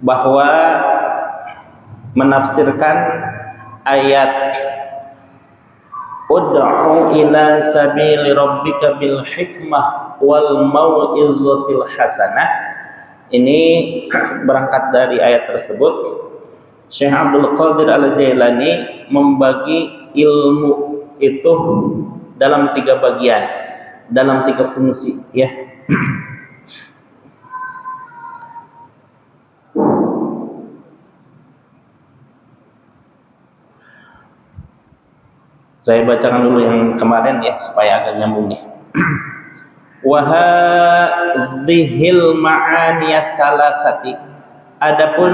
bahwa menafsirkan ayat ud'u ila sabili rabbika bil hikmah wal mau'izatil hasanah, ini berangkat dari ayat tersebut. Syekh Abdul Qadir Al-Jailani membagi ilmu itu dalam 3 bagian, dalam 3 fungsi, ya. Saya bacakan dulu yang kemarin ya supaya agak nyambung nih. Wa hadhil ma'aniyas salasati, adapun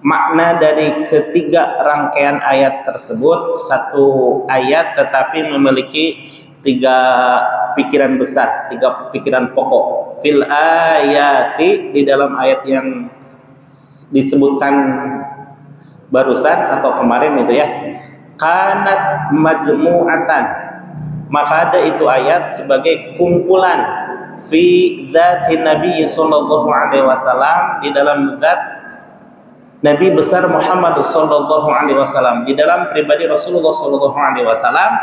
makna dari ketiga rangkaian ayat tersebut, satu ayat tetapi memiliki 3 pikiran besar, 3 pikiran pokok. Fil ayati, di dalam ayat yang disebutkan barusan atau kemarin itu ya, kanat majmu'atan, maka ada itu ayat sebagai kumpulan fi dzati Nabi sallallahu alaihi wasallam, di dalam zat Nabi besar Muhammad sallallahu alaihi wasallam, di dalam pribadi Rasulullah sallallahu alaihi wasallam.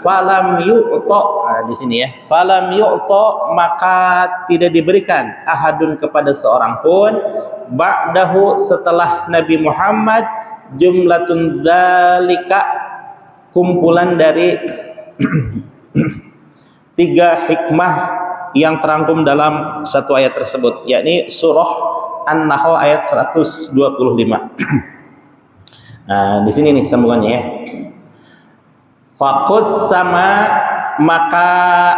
Falam yu'ta, nah di sini ya, falam yu'ta, maka tidak diberikan ahadun kepada seorang pun ba'dahu, setelah Nabi Muhammad, jumlatun dzalika, kumpulan dari 3 hikmah yang terangkum dalam satu ayat tersebut, yakni surah An-Nahl ayat 125. Nah, di sini nih sambungannya ya. Faqus sama, maka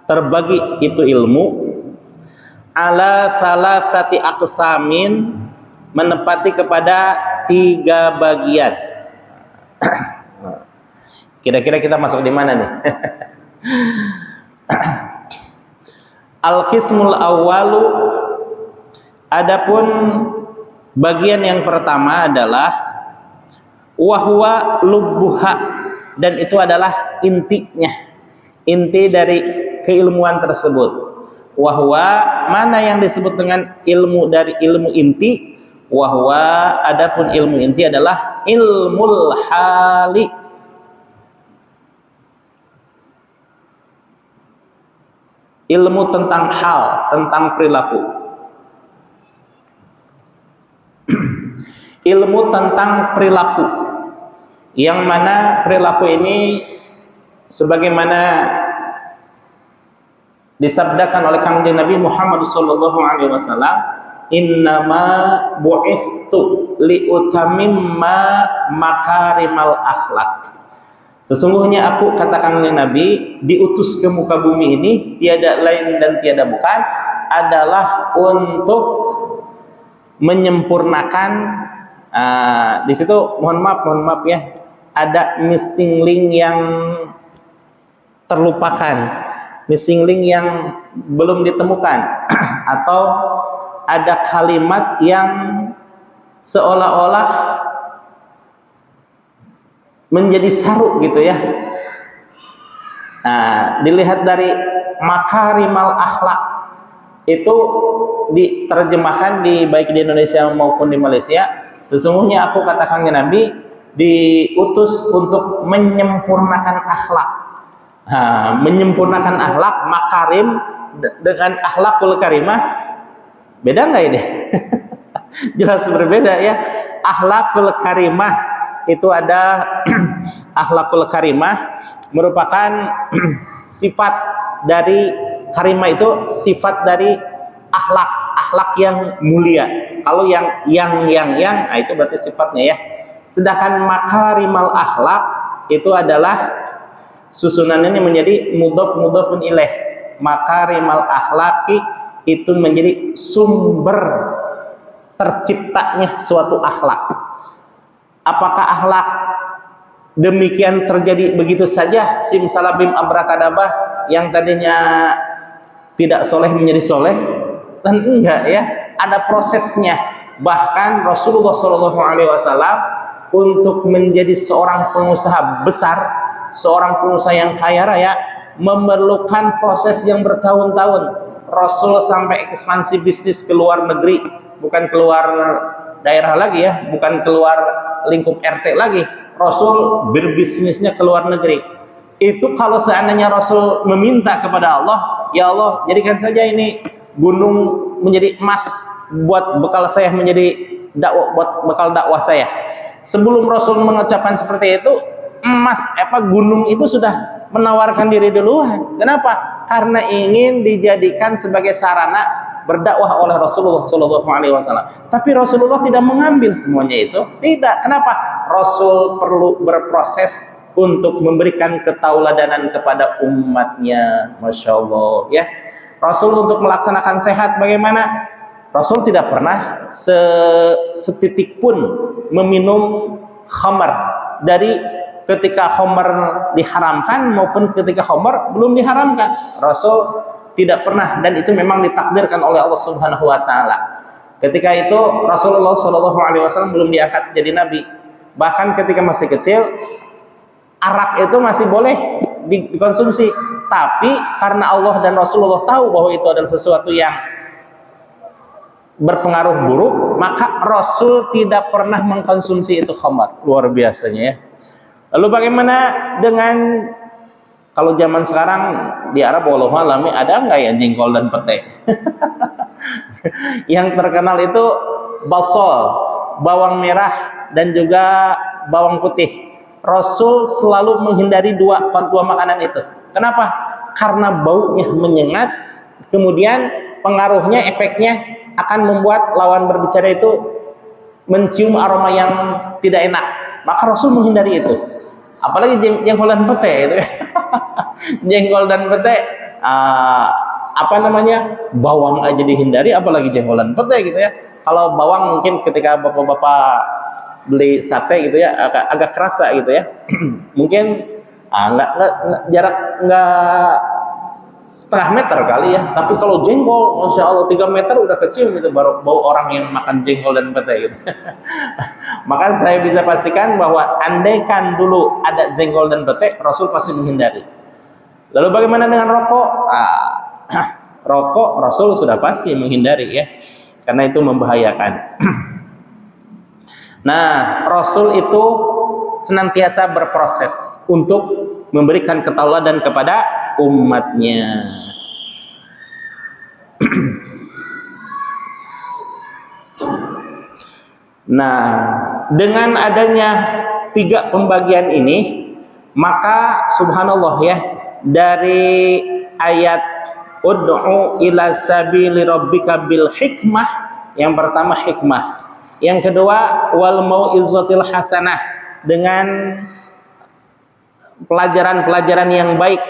terbagi itu ilmu ala salasati aqsamin, menepati kepada 3 bagian. Kira-kira kita masuk di mana nih? Al-qismul awwalu, adapun bagian yang pertama adalah wahwa lubbuha, dan itu adalah intinya, inti dari keilmuan tersebut. Wahwa, mana yang disebut dengan ilmu dari ilmu inti? Wahwa, adapun ilmu inti adalah ilmul hali, ilmu tentang hal, tentang perilaku. Ilmu tentang perilaku, yang mana perilaku ini sebagaimana disabdakan oleh Kanjeng Nabi Muhammad sallallahu alaihi wasallam, innama bu'ithtu liutamimma makarimal akhlak. Sesungguhnya aku, kata Kanjeng Nabi, diutus ke muka bumi ini tiada lain dan tiada bukan adalah untuk menyempurnakan. Di situ mohon maaf ya, ada missing link yang terlupakan, missing link yang belum ditemukan, atau ada kalimat yang seolah-olah menjadi saru gitu ya. Nah, dilihat dari makarimal akhlak itu diterjemahkan baik di Indonesia maupun di Malaysia. Sesungguhnya aku, katakan Nabi, diutus untuk menyempurnakan akhlak. Menyempurnakan akhlak, makarim dengan akhlakul karimah, beda nggak ini? Jelas berbeda ya. Akhlakul karimah itu ada akhlakul karimah merupakan sifat dari karimah, itu sifat dari akhlak yang mulia. Kalau yang nah itu berarti sifatnya ya. Sedangkan makarimal akhlak itu adalah susunannya menjadi mudhafun ilaih. Makarimal akhlaki itu menjadi sumber terciptanya suatu akhlak. Apakah akhlak demikian terjadi begitu saja, simsalabim abrakadabah, yang tadinya tidak soleh menjadi soleh? Dan enggak ya, ada prosesnya. Bahkan Rasulullah SAW untuk menjadi seorang pengusaha besar, seorang pengusaha yang kaya raya, memerlukan proses yang bertahun-tahun. Rasul sampai ekspansi bisnis ke luar negeri, bukan keluar daerah lagi ya, bukan keluar lingkup RT lagi. Rasul berbisnisnya ke luar negeri. Itu kalau seandainya Rasul meminta kepada Allah, ya Allah, jadikan saja ini gunung menjadi emas buat bekal saya menjadi dakwah, buat bekal dakwah saya. Sebelum Rasul mengucapkan seperti itu, gunung itu sudah menawarkan diri duluan. Kenapa? Karena ingin dijadikan sebagai sarana berdakwah oleh Rasulullah SAW. Tapi Rasulullah tidak mengambil semuanya itu. Tidak. Kenapa? Rasul perlu berproses untuk memberikan ketauladanan kepada umatnya. Masya Allah ya. Rasul untuk melaksanakan sehat bagaimana? Rasul tidak pernah setitik pun meminum khamar, dari ketika khamar diharamkan maupun ketika khamar belum diharamkan. Rasul tidak pernah, dan itu memang ditakdirkan oleh Allah Subhanahu wa taala. Ketika itu Rasulullah SAW belum diangkat jadi nabi. Bahkan ketika masih kecil, arak itu masih boleh dikonsumsi. Tapi karena Allah dan Rasulullah tahu bahwa itu adalah sesuatu yang berpengaruh buruk, maka Rasul tidak pernah mengkonsumsi itu khamar. Luar biasanya ya. Lalu bagaimana dengan kalau zaman sekarang di Arab, wallahu alam, ada nggak ya jengkol dan pete? Yang terkenal itu basol, bawang merah dan juga bawang putih. Rasul selalu menghindari dua makanan itu. Kenapa? Karena baunya menyengat, kemudian pengaruhnya, efeknya akan membuat lawan berbicara itu mencium aroma yang tidak enak. Maka Rasul menghindari itu. Apalagi jengkol dan pete itu ya. Jengkol dan pete, bawang aja dihindari, apalagi jengkol dan pete gitu ya. Kalau bawang mungkin ketika bapak-bapak beli sate gitu ya, agak kerasa gitu ya. Mungkin jarak nggak setengah meter kali ya. Tapi kalau jengkol, Masya Allah 3 meter udah kecium itu baru bau orang yang makan jengkol dan pete gitu. Maka saya bisa pastikan bahwa andaikan dulu ada jengkol dan pete, Rasul pasti menghindari. Lalu bagaimana dengan rokok? Rokok Rasul sudah pasti menghindari ya, karena itu membahayakan. Nah, Rasul itu senantiasa berproses untuk memberikan ketauladan kepada umatnya. Nah, dengan adanya 3 pembagian ini, maka subhanallah ya, dari ayat ud'u ila sabili rabbika bil hikmah, yang pertama hikmah, yang kedua wal mau'izatil hasanah, dengan pelajaran-pelajaran yang baik.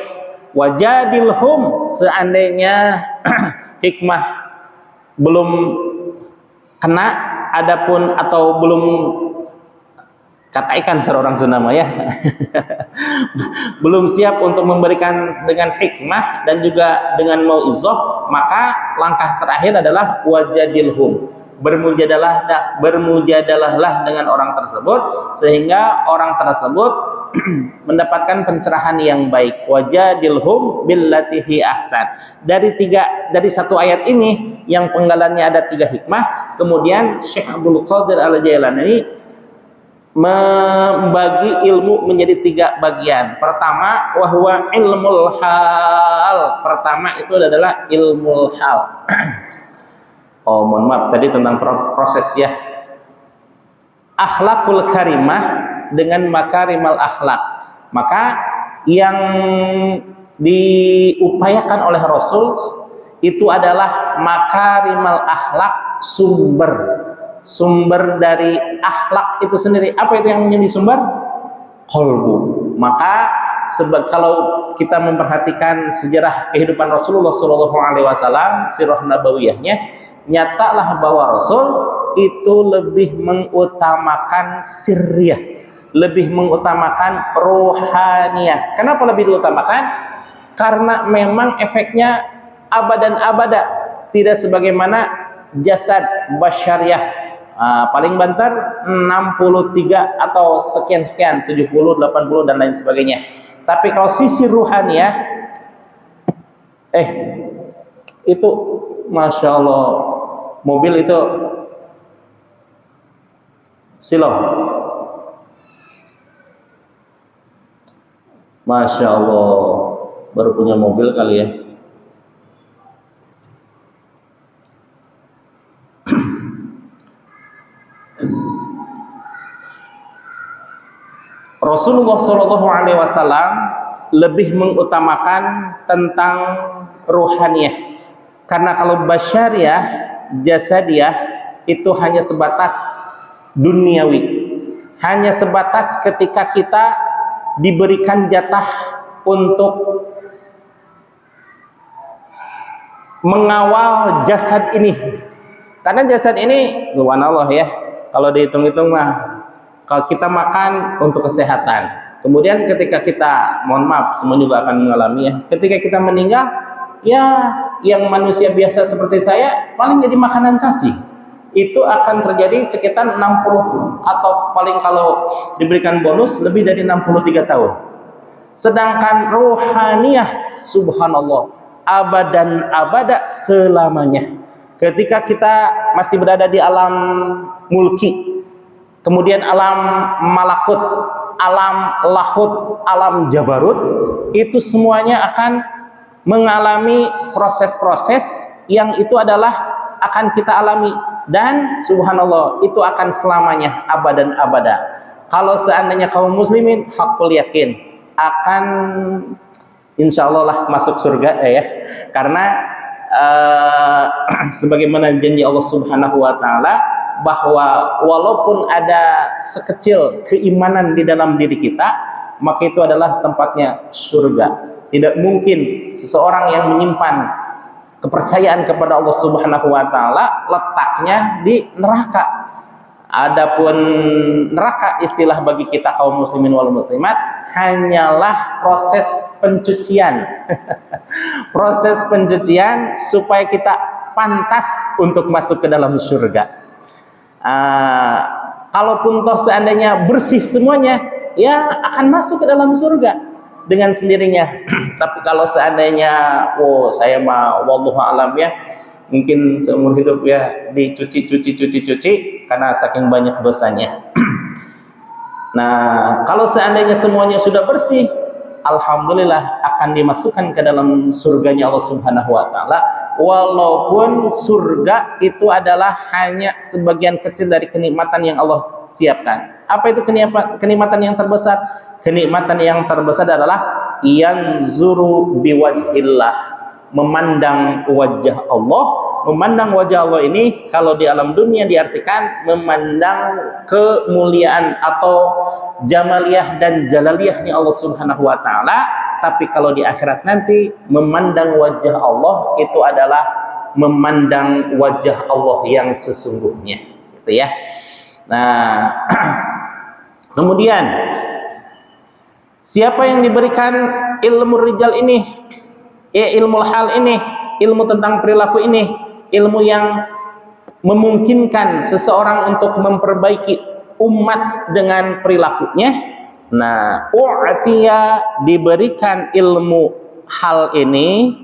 Wajadilhum, seandainya hikmah belum kena, adapun atau belum kata ikan seorang Sunda ya. Belum siap untuk memberikan dengan hikmah dan juga dengan mau'izah, maka langkah terakhir adalah wajadilhum, bermujadalahlah dengan orang tersebut sehingga orang tersebut mendapatkan pencerahan yang baik. Wajadilhum billati hi ahsan. Dari satu ayat ini yang penggalannya ada 3 hikmah, kemudian Syekh Abdul Qadir Al-Jailani membagi ilmu menjadi 3 bagian. Pertama, wahwa ilmul hal. Pertama itu adalah ilmul hal. Oh, mohon maaf tadi tentang proses ya. Akhlakul karimah dengan makarimal akhlak. Maka yang diupayakan oleh Rasul itu adalah makarimal akhlak, sumber dari akhlak itu sendiri. Apa itu yang menjadi sumber? Qalbu. Maka kalau kita memperhatikan sejarah kehidupan Rasulullah SAW, sirah nabawiyahnya, nyatalah bahwa Rasul itu lebih mengutamakan sirriyah, lebih mengutamakan rohaniyah. Kenapa lebih diutamakan? Karena memang efeknya abadan abada, tidak sebagaimana jasad basyariah. Paling banter 63 atau sekian-sekian, 70, 80 dan lain sebagainya. Tapi kalau sisi ruhaniyah, Itu Masya Allah, mobil itu silau. Masya Allah, baru punya mobil kali ya. Rasulullah Shallallahu Alaihi Wasallam lebih mengutamakan tentang ruhaniyah, karena kalau basyariah, jasadiyah itu hanya sebatas duniawi, hanya sebatas ketika kita diberikan jatah untuk mengawal jasad ini. Karena jasad ini subhanallah ya, kalau dihitung-hitung mah, kalau kita makan untuk kesehatan, kemudian ketika kita, mohon maaf, semua juga akan mengalami ya, ketika kita meninggal, ya yang manusia biasa seperti saya paling jadi makanan cacing. Itu akan terjadi sekitar 60 atau paling kalau diberikan bonus lebih dari 63 tahun. Sedangkan ruhaniyah subhanallah abadan abada selamanya. Ketika kita masih berada di alam mulki, kemudian alam malakut, alam lahut, alam jabarut, itu semuanya akan mengalami proses-proses yang itu adalah akan kita alami, dan subhanallah itu akan selamanya abadan abada. Kalau seandainya kaum muslimin hakul yakin akan insya Allah lah masuk surga ya, karena sebagaimana janji Allah Subhanahu wa taala bahwa walaupun ada sekecil keimanan di dalam diri kita, maka itu adalah tempatnya surga. Tidak mungkin seseorang yang menyimpan kepercayaan kepada Allah Subhanahu wa taala letaknya di neraka. Adapun neraka istilah bagi kita kaum muslimin wal muslimat hanyalah proses pencucian. Proses pencucian supaya kita pantas untuk masuk ke dalam surga. Kalaupun toh seandainya bersih semuanya, ya akan masuk ke dalam surga dengan sendirinya. Tapi kalau seandainya saya mah wallahu alam ya, mungkin seumur hidup ya dicuci karena saking banyak dosanya. Nah, kalau seandainya semuanya sudah bersih, alhamdulillah akan dimasukkan ke dalam surganya Allah Subhanahu wa taala, walaupun surga itu adalah hanya sebagian kecil dari kenikmatan yang Allah siapkan. Apa itu kenikmatan yang terbesar? Kenikmatan yang terbesar adalah yanzuru biwajhillah, memandang wajah Allah. Memandang wajah Allah ini kalau di alam dunia diartikan memandang kemuliaan atau jamaliyah dan jalaliyahnya Allah Subhanahu wa taala. Tapi kalau di akhirat nanti memandang wajah Allah itu adalah memandang wajah Allah yang sesungguhnya, gitu ya. Nah, kemudian siapa yang diberikan ilmu rijal ini, ilmu hal ini, ilmu tentang perilaku ini, ilmu yang memungkinkan seseorang untuk memperbaiki umat dengan perilakunya. Nah, u'tiya diberikan ilmu hal ini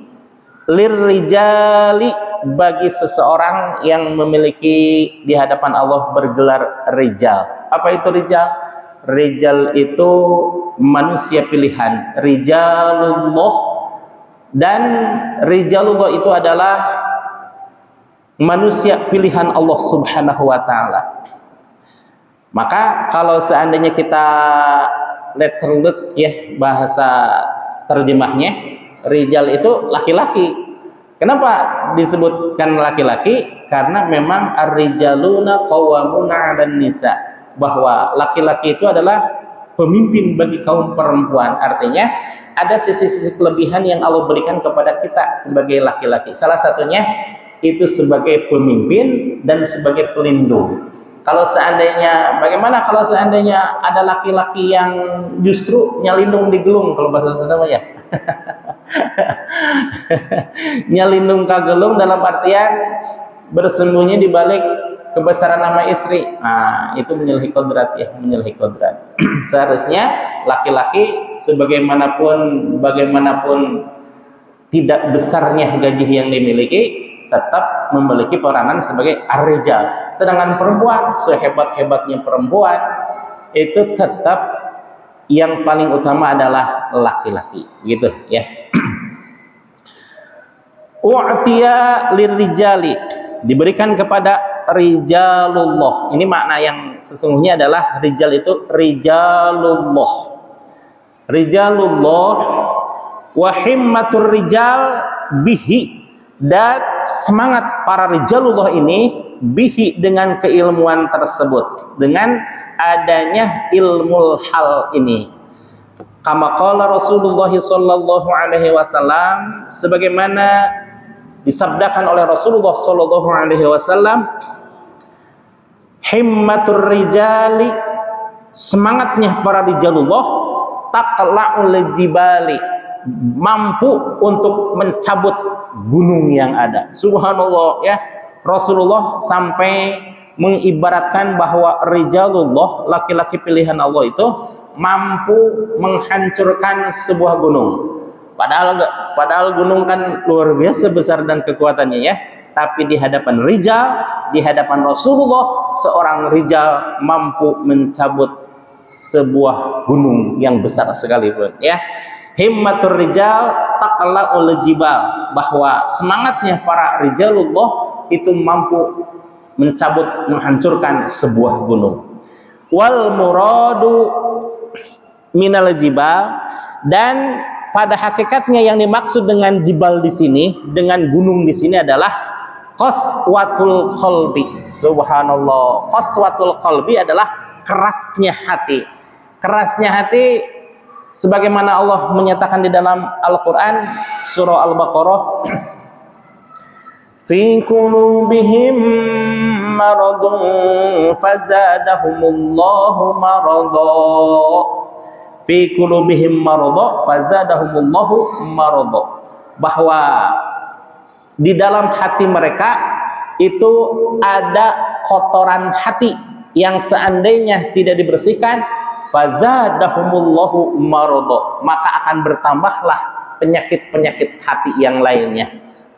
lirrijali, bagi seseorang yang memiliki di hadapan Allah bergelar rijal. Apa itu rijal? Rijal itu manusia pilihan, rijalullah, dan rijalullah itu adalah manusia pilihan Allah Subhanahu wa taala. Maka kalau seandainya kita letterlook ya, bahasa terjemahnya, rijal itu laki-laki. Kenapa disebutkan laki-laki? Karena memang ar-rijaluna qawwamuna 'alan nisa, bahwa laki-laki itu adalah pemimpin bagi kaum perempuan. Artinya ada sisi-sisi kelebihan yang Allah berikan kepada kita sebagai laki-laki. Salah satunya itu sebagai pemimpin dan sebagai pelindung. Kalau seandainya, bagaimana kalau seandainya ada laki-laki yang justru nyalindung di gelung, kalau bahasa Sunda ya. Nyalindung ka gelung dalam artian bersembunyi di balik kebesaran nama istri. Nah, itu menyalahi kodrat ya, menyalahi kodrat. Seharusnya laki-laki bagaimanapun tidak besarnya gaji yang dimiliki, tetap memiliki peranan sebagai ar-rijal. Sedangkan perempuan, sehebat-hebatnya perempuan, itu tetap yang paling utama adalah laki-laki, gitu ya. U'tiya lirijali, diberikan kepada rijalullah. Ini makna yang sesungguhnya adalah rijal itu rijalullah. Rijalullah wa himmatur rijal bihi, dan semangat para rijalullah ini bihi dengan keilmuan tersebut, dengan adanya ilmul hal ini. Kama qala Rasulullah sallallahu alaihi wasallam, sebagaimana disabdakan oleh Rasulullah sallallahu alaihi wasallam, himmatur rijali, semangatnya para rijalullah, taqla'ul jibali, mampu untuk mencabut gunung yang ada. Subhanallah ya, Rasulullah sampai mengibaratkan bahwa rijalullah, laki-laki pilihan Allah itu mampu menghancurkan sebuah gunung. Padahal gunung kan luar biasa besar dan kekuatannya ya. Tapi di hadapan rijal, di hadapan Rasulullah, seorang rijal mampu mencabut sebuah gunung yang besar sekalipun ya. Himmatur rijal taqla'ul jibal, bahwa semangatnya para rijalullah itu mampu mencabut, menghancurkan sebuah gunung. Wal muradu minal jibal, dan pada hakikatnya yang dimaksud dengan jibal di sini, dengan gunung di sini adalah qaswatul qalbi. Subhanallah, qaswatul qalbi adalah kerasnya hati. Kerasnya hati sebagaimana Allah menyatakan di dalam Al-Qur'an surah Al-Baqarah, fi qulubihim maradun fazadahumullahu marada. Fi qulubihim marada fazadahumullahu marada, bahwa di dalam hati mereka itu ada kotoran hati yang seandainya tidak dibersihkan, fazadahumullahu marada, maka akan bertambahlah penyakit-penyakit hati yang lainnya.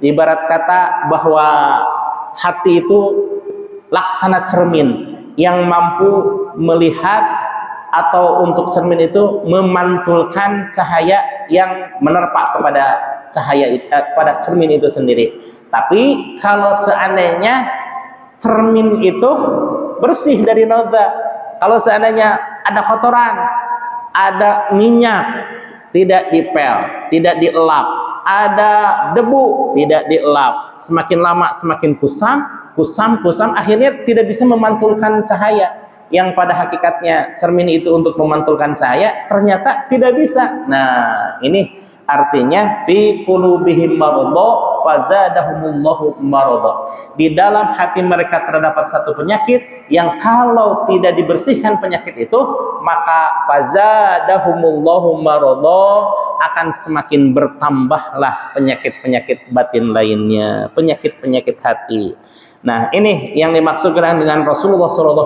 Ibarat kata bahwa hati itu laksana cermin yang mampu melihat, atau untuk cermin itu memantulkan cahaya yang menerpa kepada pada cermin itu sendiri. Tapi kalau seandainya cermin itu bersih dari noda, kalau seandainya ada kotoran, ada minyak, tidak dipel, tidak dielap, ada debu, tidak dielap, semakin lama semakin kusam, akhirnya tidak bisa memantulkan cahaya. Yang pada hakikatnya cermin itu untuk memantulkan cahaya, ternyata tidak bisa. Nah, ini artinya fi qulubihim marada fazadahumullahu marada. Di dalam hati mereka terdapat satu penyakit yang kalau tidak dibersihkan penyakit itu, maka fazadahumullahu marada, akan semakin bertambahlah penyakit-penyakit batin lainnya, penyakit-penyakit hati. Nah, ini yang dimaksudkan dengan Rasulullah SAW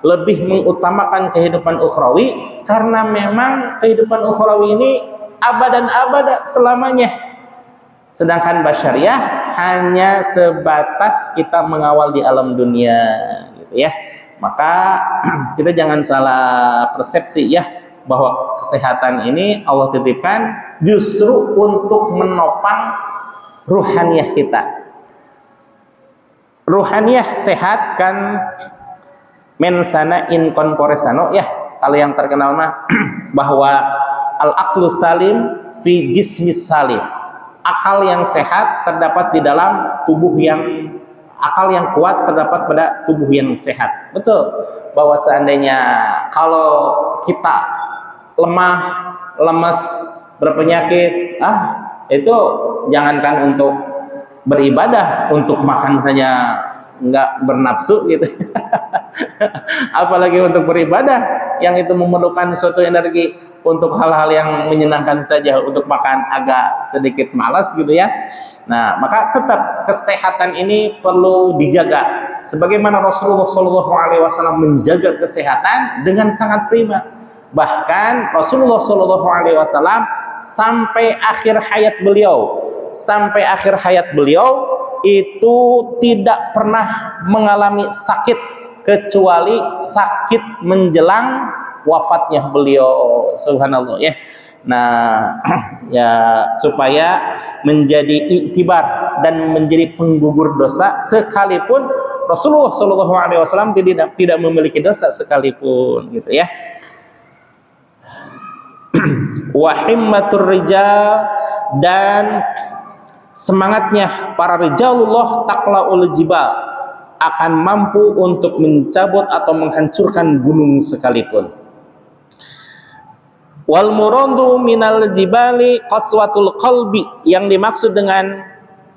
lebih mengutamakan kehidupan ukhrawi, karena memang kehidupan ukhrawi ini abadan abada selamanya. Sedangkan basyariah hanya sebatas kita mengawal di alam dunia, gitu ya. Maka kita jangan salah persepsi ya, bahwa kesehatan ini Allah titipkan justru untuk menopang ruhaniyah kita. Ruhaniyah sehat kan mensana in corpore sano ya, kalau yang terkenal mah bahwa al aqlu salim fi jismis salim, akal yang sehat terdapat di dalam tubuh yang, akal yang kuat terdapat pada tubuh yang sehat. Betul bahwa seandainya kalau kita lemah, lemas, berpenyakit, itu jangankan untuk beribadah, untuk makan saja nggak bernafsu gitu. Apalagi untuk beribadah yang itu memerlukan suatu energi, untuk hal-hal yang menyenangkan saja, untuk makan agak sedikit malas gitu ya. Nah, maka tetap kesehatan ini perlu dijaga sebagaimana Rasulullah SAW menjaga kesehatan dengan sangat prima. Bahkan Rasulullah SAW sampai akhir hayat beliau. Sampai akhir hayat beliau itu tidak pernah mengalami sakit kecuali sakit menjelang wafatnya beliau. Subhanallah ya. Nah, ya supaya menjadi iktibar dan menjadi penggugur dosa, sekalipun Rasulullah Shallallahu Alaihi Wasallam tidak memiliki dosa sekalipun, gitu ya. Wahimmatur rijal, dan semangatnya para rijalullah taqlaul jibal, akan mampu untuk mencabut atau menghancurkan gunung sekalipun. Wal muradu minal jibali qaswatul qalbi, yang dimaksud dengan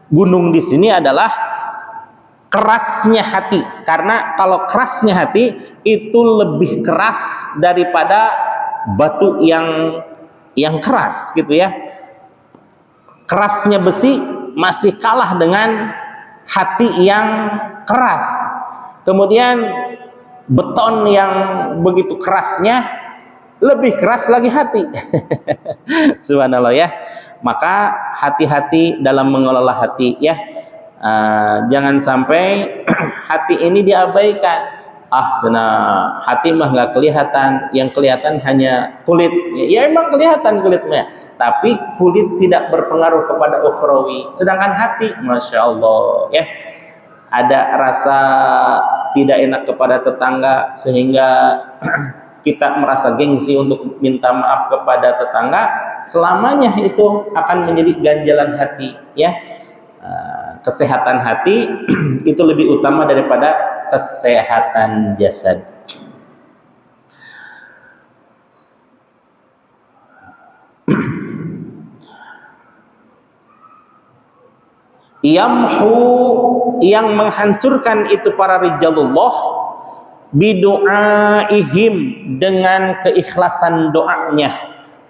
gunung di sini adalah kerasnya hati, karena kalau kerasnya hati itu lebih keras daripada batu yang keras, gitu ya. Kerasnya besi masih kalah dengan hati yang keras. Kemudian beton yang begitu kerasnya lebih keras lagi hati. Subhanallah ya. Maka hati-hati dalam mengelola hati ya. Jangan sampai hati ini diabaikan. Hati mah nggak kelihatan, yang kelihatan hanya kulit. Ya emang kelihatan kulitnya, tapi kulit tidak berpengaruh kepada ukhrawi. Sedangkan hati, masya Allah ya, ada rasa tidak enak kepada tetangga sehingga kita merasa gengsi untuk minta maaf kepada tetangga, selamanya itu akan menjadi ganjalan hati ya. Kesehatan hati itu lebih utama daripada kesehatan jasad. Yamhu, yang menghancurkan itu para rijalullah, bidu'aihim, dengan keikhlasan doanya,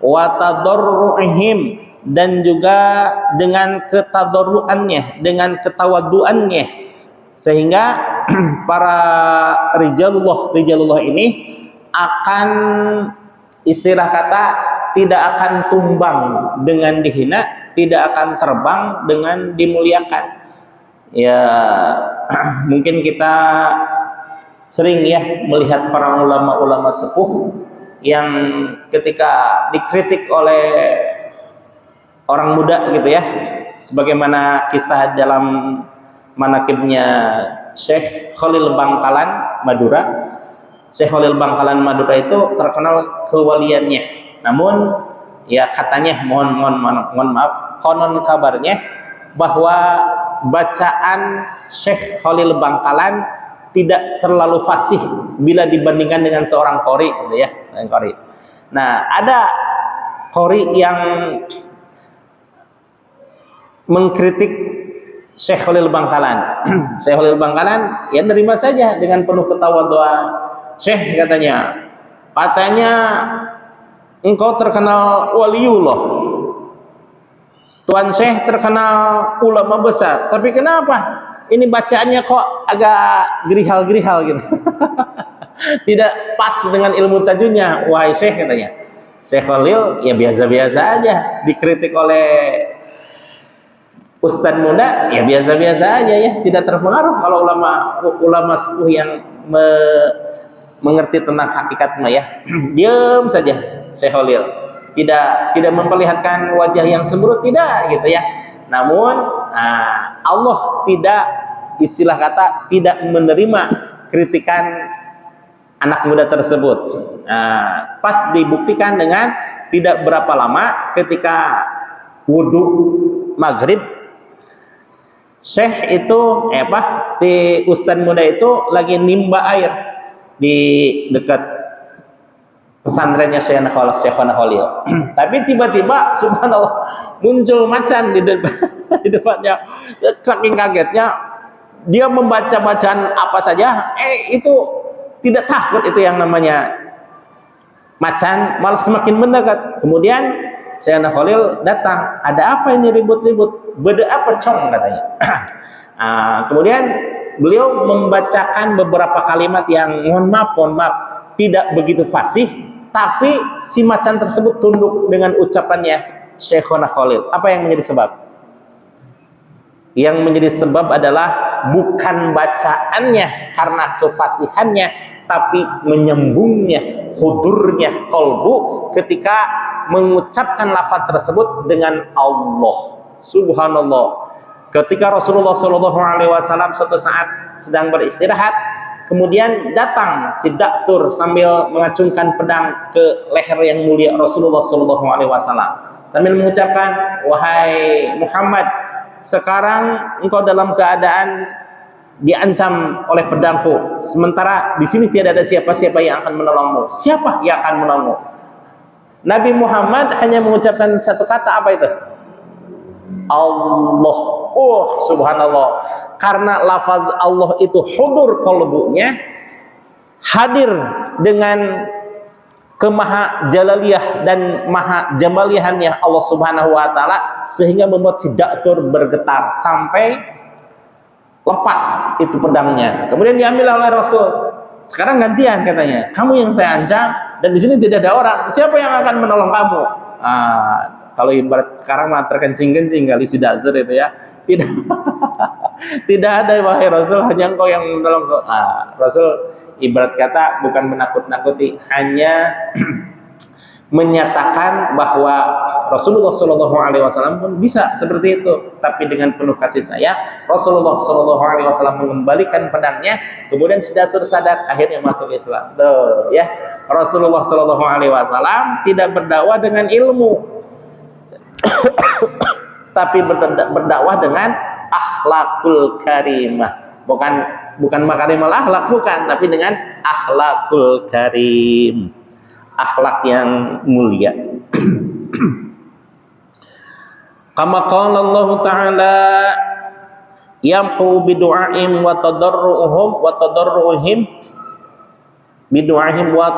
wa tadarru'ihim, dan juga dengan ketadarruannya, dengan ketawaduannya, sehingga para rijalullah ini akan, istilah kata, tidak akan tumbang dengan dihina, tidak akan terbang dengan dimuliakan. Ya mungkin kita sering ya melihat para ulama-ulama sepuh yang ketika dikritik oleh orang muda gitu ya, sebagaimana kisah dalam manaqibnya Syekh Khalil Bangkalan Madura. Syekh Khalil Bangkalan Madura itu terkenal kewaliannya, namun ya katanya mohon maaf, konon kabarnya bahwa bacaan Syekh Khalil Bangkalan tidak terlalu fasih bila dibandingkan dengan seorang qori gitu ya, qori. Nah, ada qori yang mengkritik Syekh Khalil Bangkalan. Syekh Khalil Bangkalan ya nerima saja dengan penuh ketawaduan. Syekh katanya engkau terkenal waliullah, Tuan Syekh terkenal ulama besar, tapi kenapa ini bacaannya kok agak gerihal-gerihal gitu. Tidak pas dengan ilmu tajwidnya. Wahai Syekh, katanya, Syekh Khalil ya biasa-biasa aja, dikritik oleh ustadz muda ya biasa-biasa aja ya, tidak terpengaruh. Kalau ulama sepuh yang mengerti tentang hakikat mah ya diam saja. Syekh Khalil tidak memperlihatkan wajah yang cemberut, tidak gitu ya. Namun Allah tidak, istilah kata, tidak menerima kritikan anak muda tersebut. Pas dibuktikan dengan tidak berapa lama ketika wudhu maghrib, Syekh itu si ustadz muda itu lagi nimba air di dekat pesantrennya Syekhona Khalil. Tapi tiba-tiba subhanallah muncul macan di depannya. Saking kagetnya dia membaca bacaan apa saja, itu tidak takut itu yang namanya macan, malah semakin mendekat. Kemudian Syekhona Khalil datang, ada apa ini ribut-ribut? Beda apa cong, katanya. Kemudian beliau membacakan beberapa kalimat yang mohon maaf tidak begitu fasih, tapi si macan tersebut tunduk dengan ucapannya. Syekhuna Khalil. Apa yang menjadi sebab? Yang menjadi sebab adalah bukan bacaannya karena kefasihannya, tapi menyembungnya, hudurnya kolbu ketika mengucapkan lafaz tersebut dengan Allah. Subhanallah. Ketika Rasulullah SAW suatu saat sedang beristirahat, kemudian datang si Da'thur sambil mengacungkan pedang ke leher yang mulia Rasulullah SAW sambil mengucapkan, wahai Muhammad, sekarang engkau dalam keadaan diancam oleh pedangku, sementara di sini tidak ada siapa-siapa yang akan menolongmu. Siapa yang akan menolongmu? Nabi Muhammad hanya mengucapkan satu kata, apa itu? Allah. Oh, subhanallah. Karena lafaz Allah itu hudur qalbunya, hadir dengan kemaha jalaliyah dan maha jamalihannya Allah Subhanahu wa taala, sehingga membuat si Da'thur bergetar sampai lepas itu pedangnya. Kemudian diambil oleh Rasul. Sekarang gantian katanya. Kamu yang saya ancam dan di sini tidak ada orang. Siapa yang akan menolong kamu? Kalau ibarat sekarang mah terkencing-kencing kali si Da'thur itu ya. Tidak. Tidak ada, wahai Rasul, hanya engkau yang menolong. Rasul ibarat kata bukan menakut-nakuti, hanya menyatakan bahwa Rasulullah SAW pun bisa seperti itu, tapi dengan penuh kasih sayang Rasulullah SAW mengembalikan pedangnya, kemudian si Da'thur sadar, akhirnya masuk Islam. Tuh ya, Rasulullah SAW tidak berdakwah dengan ilmu, tapi berdakwah dengan akhlakul karimah, bukan makarimul akhlak, bukan, tapi dengan akhlakul karim, akhlak yang mulia. Kama qala Allah Ta'ala, yamhu bidu'aim wa tadarruhum wa tadarruhim bidu'ahim wa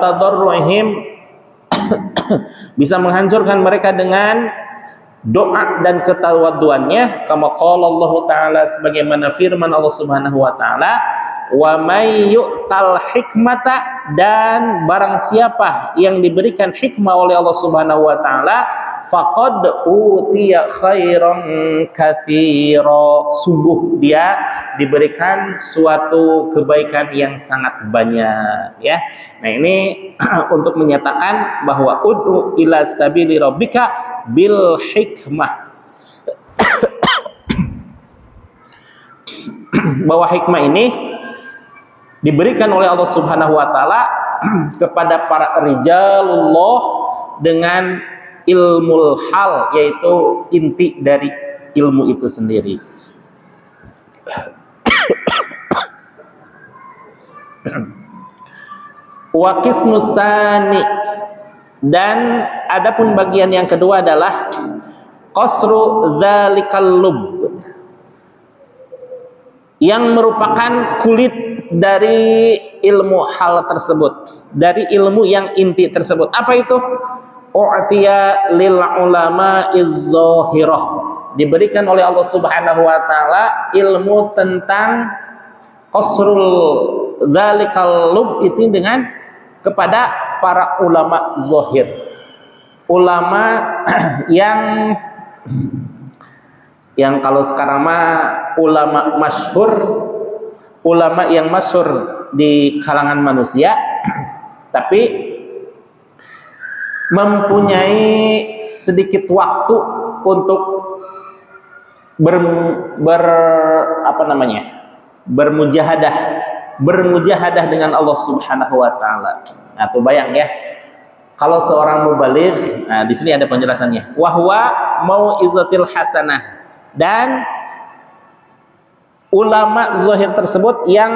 tadarruhim bisa menghancurkan mereka dengan doa dan ketawaduannya. Kama qala Allah Ta'ala, sebagaimana firman Allah Subhanahu wa taala, wa may yu'tal hikmata, dan barang siapa yang diberikan hikmah oleh Allah Subhanahu wa taala, faqad utiya khairan katsira, sungguh dia diberikan suatu kebaikan yang sangat banyak, ya. Nah, ini untuk menyatakan bahwa ud'u ila sabili rabbika bil hikmah, bahwa hikmah ini diberikan oleh Allah Subhanahu wa taala kepada para rijalullah dengan ilmul hal, yaitu inti dari ilmu itu sendiri. Wa qismus tsani, dan adapun bagian yang kedua adalah qasru dzalikal lub, yang merupakan kulit dari ilmu hal tersebut, dari ilmu yang inti tersebut. Apa itu? U'tiya lil ulama iz-zahirah, diberikan oleh Allah Subhanahu wa taala ilmu tentang qasrul dzalikal lub itu dengan kepada para ulama zahir, ulama yang kalau sekarang mah ulama masyhur, ulama yang masyhur di kalangan manusia, tapi mempunyai sedikit waktu untuk bermujahadah dengan Allah Subhanahu wa taala. Nah, tuh bayang ya, kalau seorang mubaligh, nah di sini ada penjelasannya. Wa huwa mau'izatil hasanah, dan ulama zahir tersebut yang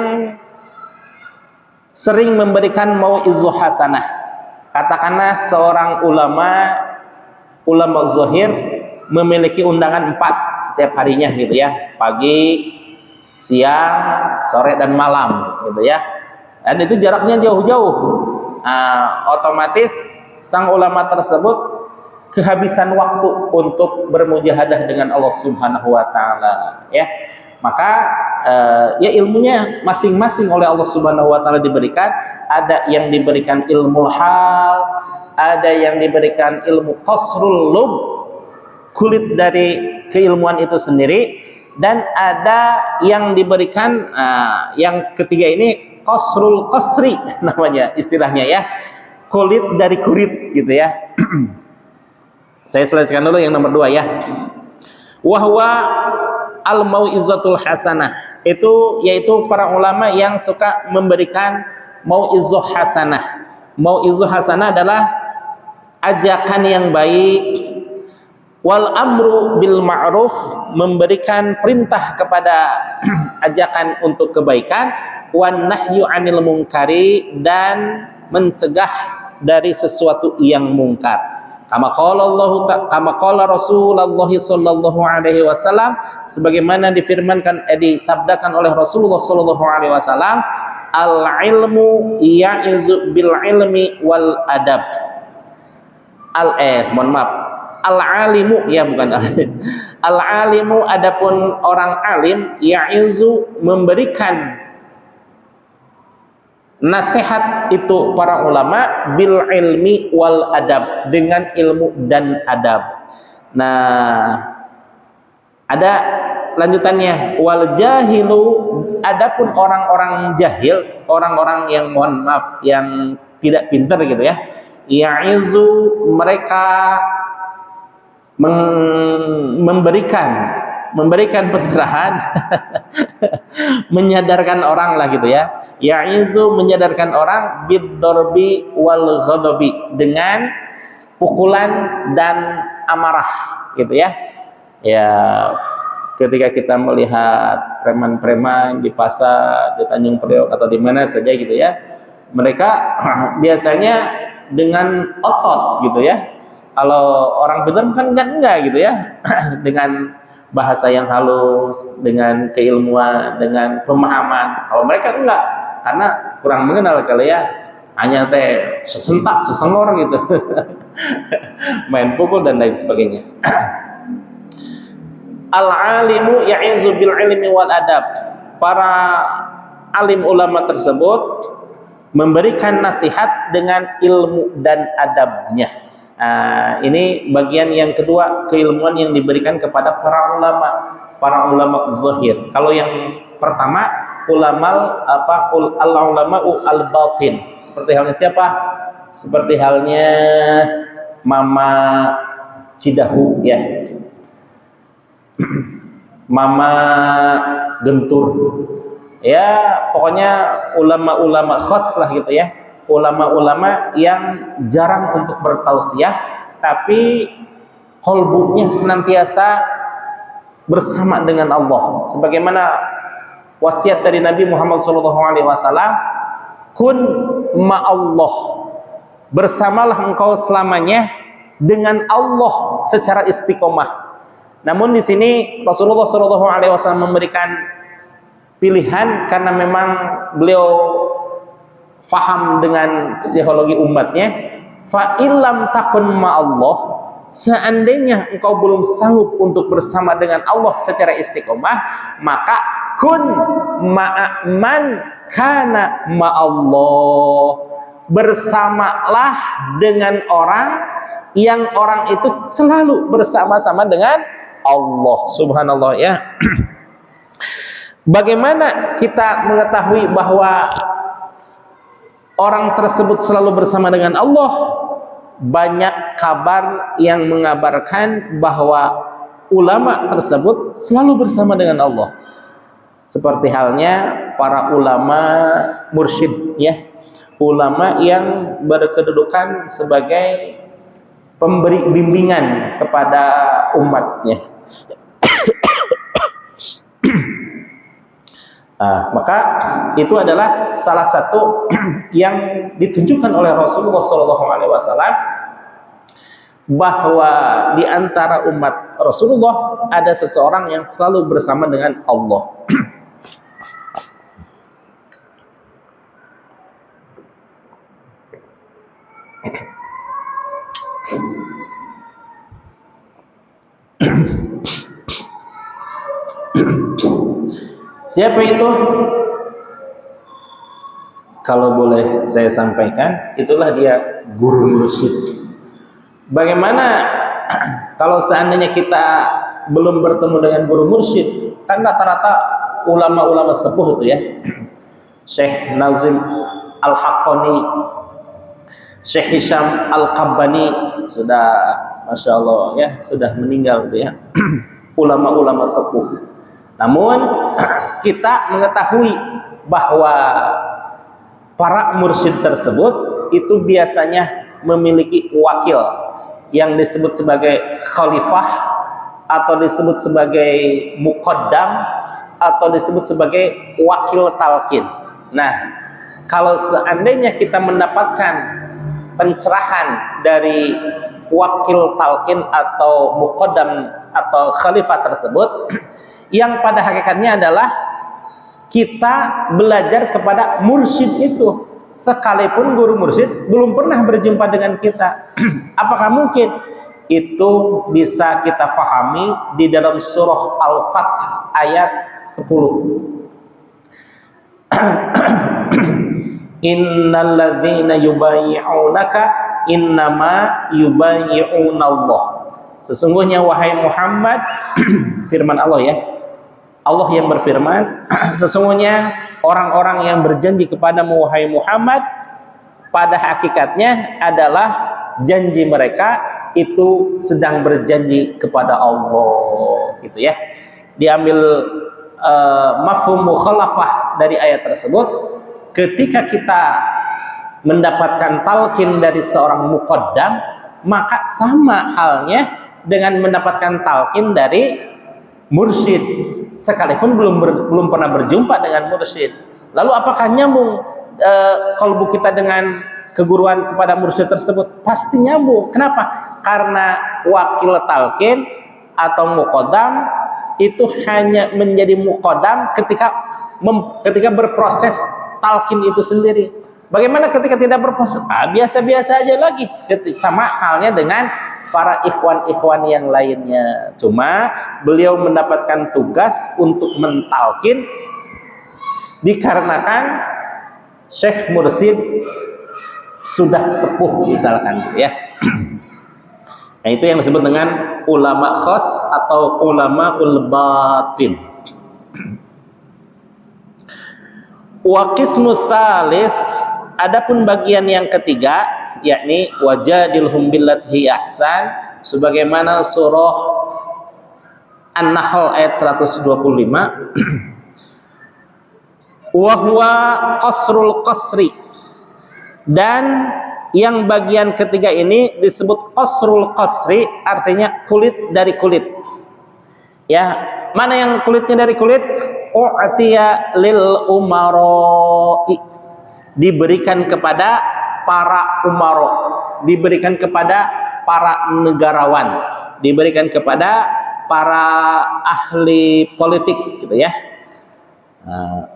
sering memberikan mau'izah hasanah. Katakanlah seorang ulama zahir memiliki undangan 4 setiap harinya gitu ya, pagi, siang, sore, dan malam gitu ya, dan itu jaraknya jauh-jauh. Otomatis sang ulama tersebut kehabisan waktu untuk bermujahadah dengan Allah Subhanahu wa taala, ya. Maka ya ilmunya masing-masing oleh Allah Subhanahu wa taala diberikan. Ada yang diberikan ilmu hal, ada yang diberikan ilmu qasrul lub, kulit dari keilmuan itu sendiri, dan ada yang diberikan yang ketiga ini qasrul qasri namanya istilahnya ya, kulit dari kulit gitu ya. Saya selesaikan dulu yang nomor 2 ya. Wahwa al mau'izatul hasanah, itu yaitu para ulama yang suka memberikan mau'izah hasanah. Mau'izah hasanah adalah ajakan yang baik, wal amru bil ma'ruf, memberikan perintah kepada ajakan untuk kebaikan, wan nahyu 'anil munkari, dan mencegah dari sesuatu yang mungkar. Kama qala Rasulullah sallallahu alaihi wasallam, sebagaimana disabdakan oleh Rasulullah sallallahu alaihi wasallam, al ilmu ya'izu bil ilmi wal adab. Al alimu ya, bukan al alimu, adapun orang alim, ya'izu, memberikan nasihat itu para ulama, bil ilmi wal adab, dengan ilmu dan adab. Nah, ada lanjutannya, wal jahilu, adapun orang-orang jahil, orang-orang yang mohon maaf yang tidak pintar gitu ya, ya'izu, mereka memberikan pencerahan menyadarkan orang lah gitu ya. Ya'izu, menyadarkan orang, bid-darbi wal ghadabi, dengan pukulan dan amarah gitu ya. Ya, ketika kita melihat preman-preman di pasar, di Tanjung Priok atau di mana saja gitu ya, mereka biasanya dengan otot gitu ya. Kalau orang pintar kan enggak gitu ya. Dengan bahasa yang halus, dengan keilmuan, dengan pemahaman. Kalau mereka enggak, karena kurang mengenal kali ya, hanya sesentak, sesengor gitu. Main pukul dan lain sebagainya. Al-alimu ya'izu bil ilmi wal adab. Para alim ulama tersebut memberikan nasihat dengan ilmu dan adabnya. Ini bagian yang kedua, keilmuan yang diberikan kepada para ulama zahir. Kalau yang pertama, ulama al-batin. Seperti halnya siapa? Seperti halnya Mama Cidahu ya. Mama Gentur. Ya, pokoknya ulama-ulama khas lah gitu ya. Ulama-ulama yang jarang untuk bertausiah, tapi qalbunya senantiasa bersama dengan Allah. Sebagaimana wasiat dari Nabi Muhammad SAW, kun ma'allah, bersamalah engkau selamanya dengan Allah secara istiqomah. Namun di sini Rasulullah SAW memberikan pilihan, karena memang beliau faham dengan psikologi umatnya. Fa illam takun ma'allah, seandainya engkau belum sanggup untuk bersama dengan Allah secara istiqomah, maka kun ma'aman kana ma'allah, bersamalah dengan orang yang orang itu selalu bersama-sama dengan Allah. Subhanallah ya. Bagaimana kita mengetahui bahwa orang tersebut selalu bersama dengan Allah? Banyak kabar yang mengabarkan bahwa ulama tersebut selalu bersama dengan Allah. Seperti halnya para ulama mursyid ya, ulama yang berkedudukan sebagai pemberi bimbingan kepada umatnya. Maka itu adalah salah satu yang ditunjukkan oleh Rasulullah SAW, bahwa di antara umat Rasulullah ada seseorang yang selalu bersama dengan Allah. Siapa itu? kalau boleh saya sampaikan, itulah dia guru mursyid. Bagaimana kalau seandainya kita belum bertemu dengan guru mursyid? Kan rata-rata ulama-ulama sepuh itu ya, Syekh Nazim Al-Haqqani, Syekh Hisham Al-Qabbani, sudah Masya Allah ya, sudah meninggal itu ya. Ulama-ulama sepuh. Namun kita mengetahui bahwa para mursyid tersebut itu biasanya memiliki wakil yang disebut sebagai khalifah, atau disebut sebagai muqaddam, atau disebut sebagai wakil talqin. Nah, kalau seandainya kita mendapatkan pencerahan dari wakil talqin atau muqaddam atau khalifah tersebut, yang pada hakikatnya adalah kita belajar kepada mursyid itu, sekalipun guru mursyid belum pernah berjumpa dengan kita. Apakah mungkin? Itu bisa kita fahami di dalam surah Al-Fath ayat 10. Innalladzina yubayyi'unaka innama yubayyi'unallah. Sesungguhnya wahai Muhammad, firman Allah ya, Allah yang berfirman, sesungguhnya orang-orang yang berjanji kepadamu wahai Muhammad, pada hakikatnya adalah janji mereka itu sedang berjanji kepada Allah, gitu ya. Diambil mafhum mukhalafah dari ayat tersebut, ketika kita mendapatkan talqin dari seorang muqaddam, maka sama halnya dengan mendapatkan talqin dari mursyid, sekalipun belum pernah berjumpa dengan mursyid. Lalu apakah nyambung kalbu kita dengan keguruan kepada mursyid tersebut? Pasti nyambung. Kenapa? Karena wakil talqin atau muqaddam itu hanya menjadi muqaddam ketika berproses talqin itu sendiri. Bagaimana ketika tidak berproses? Biasa-biasa aja lagi. Sama halnya dengan para ikhwan-ikhwan yang lainnya. Cuma beliau mendapatkan tugas untuk mentalkin dikarenakan Syekh Mursyid sudah sepuh misalkan ya. Nah, itu yang disebut dengan ulama khas atau ulamaul batin. Wa qismu tsalis, adapun bagian yang ketiga, yakni wajadilhum billati ahsan, sebagaimana surah An-Nahl ayat 125. Wa huwa qasrul qasri, dan yang bagian ketiga ini disebut qasrul qasri, artinya kulit dari kulit. Ya, mana yang kulitnya dari kulit? U'tiya lil umaroi, diberikan kepada para umaro, diberikan kepada para negarawan, diberikan kepada para ahli politik, gitu ya.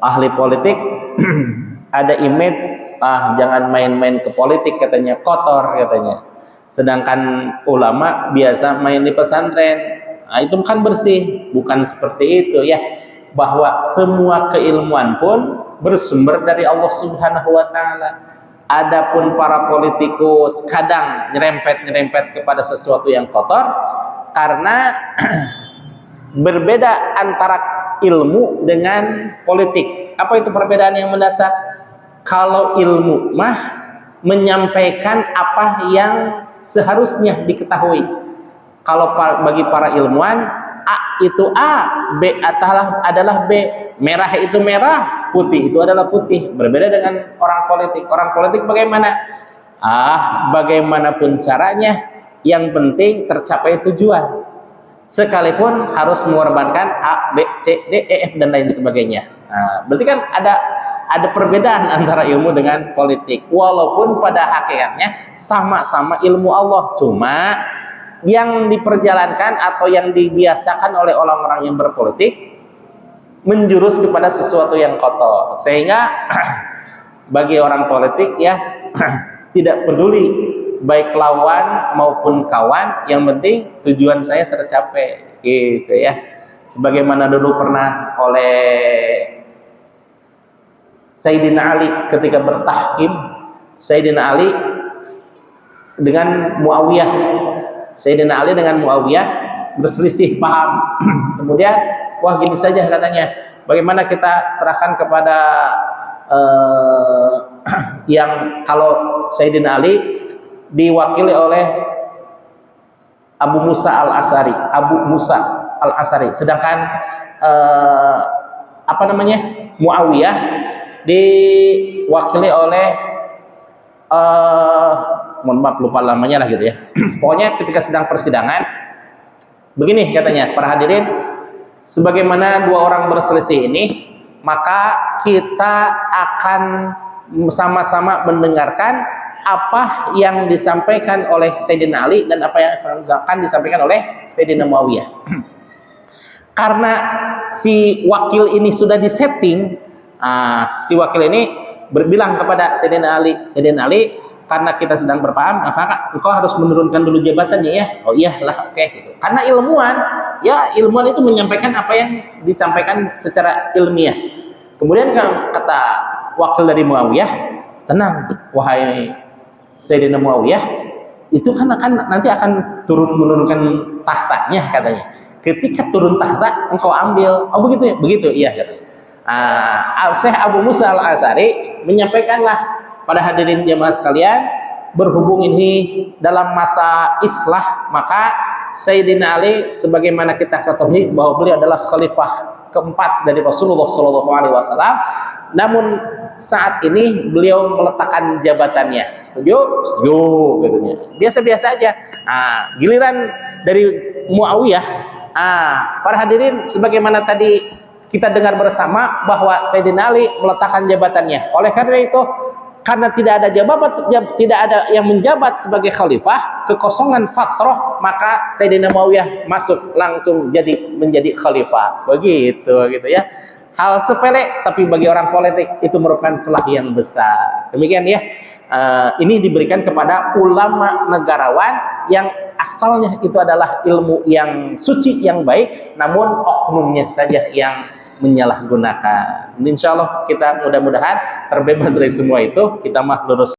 Ahli politik ada image, jangan main-main ke politik katanya, kotor katanya. Sedangkan ulama biasa main di pesantren, itu kan bersih. Bukan seperti itu ya, bahwa semua keilmuan pun bersumber dari Allah Subhanahu wa taala. Adapun para politikus kadang nyerempet kepada sesuatu yang kotor karena berbeda antara ilmu dengan politik. Apa itu perbedaan yang mendasar? Kalau ilmu mah menyampaikan apa yang seharusnya diketahui. Kalau bagi para ilmuwan, A itu A, B adalah B, merah itu merah, putih itu adalah putih. Berbeda dengan orang politik. Orang politik bagaimana? Bagaimanapun caranya, yang penting tercapai tujuan. Sekalipun harus mengorbankan A, B, C, D, E, F dan lain sebagainya. Berarti kan ada perbedaan antara ilmu dengan politik. Walaupun pada hakikatnya sama-sama ilmu Allah, cuma yang diperjalankan atau yang dibiasakan oleh orang-orang yang berpolitik menjurus kepada sesuatu yang kotor, sehingga bagi orang politik ya tidak peduli baik lawan maupun kawan, yang penting tujuan saya tercapai, gitu ya. Sebagaimana dulu pernah oleh Sayyidina Ali ketika bertahkim, Sayyidina Ali dengan Muawiyah. Sayyidina Ali dengan Muawiyah berselisih paham. Kemudian, wah gini saja katanya, bagaimana kita serahkan kepada yang kalau Sayyidina Ali diwakili oleh Abu Musa Al-Asari, sedangkan Muawiyah diwakili oleh mohon maaf lupa namanya lah gitu ya. Pokoknya ketika sedang persidangan begini katanya, para hadirin, sebagaimana dua orang berselisih ini, maka kita akan sama-sama mendengarkan apa yang disampaikan oleh Sayyidina Ali dan apa yang akan disampaikan oleh Sayyidina Muawiyah. Karena si wakil ini sudah disetting, si wakil ini berbilang kepada Sayyidina Ali, karena kita sedang berpaham, maka engkau harus menurunkan dulu jabatannya ya. Oh iyalah, oke. Gitu. Karena ilmuwan itu menyampaikan apa yang disampaikan secara ilmiah. Kemudian kata wakil dari Muawiyah, tenang, wahai Sayyidina Muawiyah, itu kan nanti akan menurunkan tahtanya katanya. Ketika turun tahta, engkau ambil. Oh begitu ya? Begitu, iya katanya. Syekh Abu Musa Al-Asari menyampaikanlah pada hadirin jemaah sekalian, berhubung ini dalam masa islah, maka Sayyidina Ali sebagaimana kita ketahui bahwa beliau adalah khalifah keempat dari Rasulullah SAW. Namun saat ini beliau meletakkan jabatannya. Setuju? Setuju katanya. Biasa-biasa aja. Giliran dari Muawiyah, para hadirin sebagaimana tadi kita dengar bersama bahwa Sayyidina Ali meletakkan jabatannya. Oleh karena itu, karena tidak ada yang menjabat sebagai khalifah, kekosongan fatrah, maka Sayyidina Muawiyah masuk langsung menjadi khalifah. Begitu gitu ya. Hal sepele tapi bagi orang politik itu merupakan celah yang besar. Demikian ya. Ini diberikan kepada ulama negarawan yang asalnya itu adalah ilmu yang suci, yang baik, namun oknumnya saja yang menyalahgunakan. Insya Allah kita mudah-mudahan terbebas dari semua itu. Kita mah lurus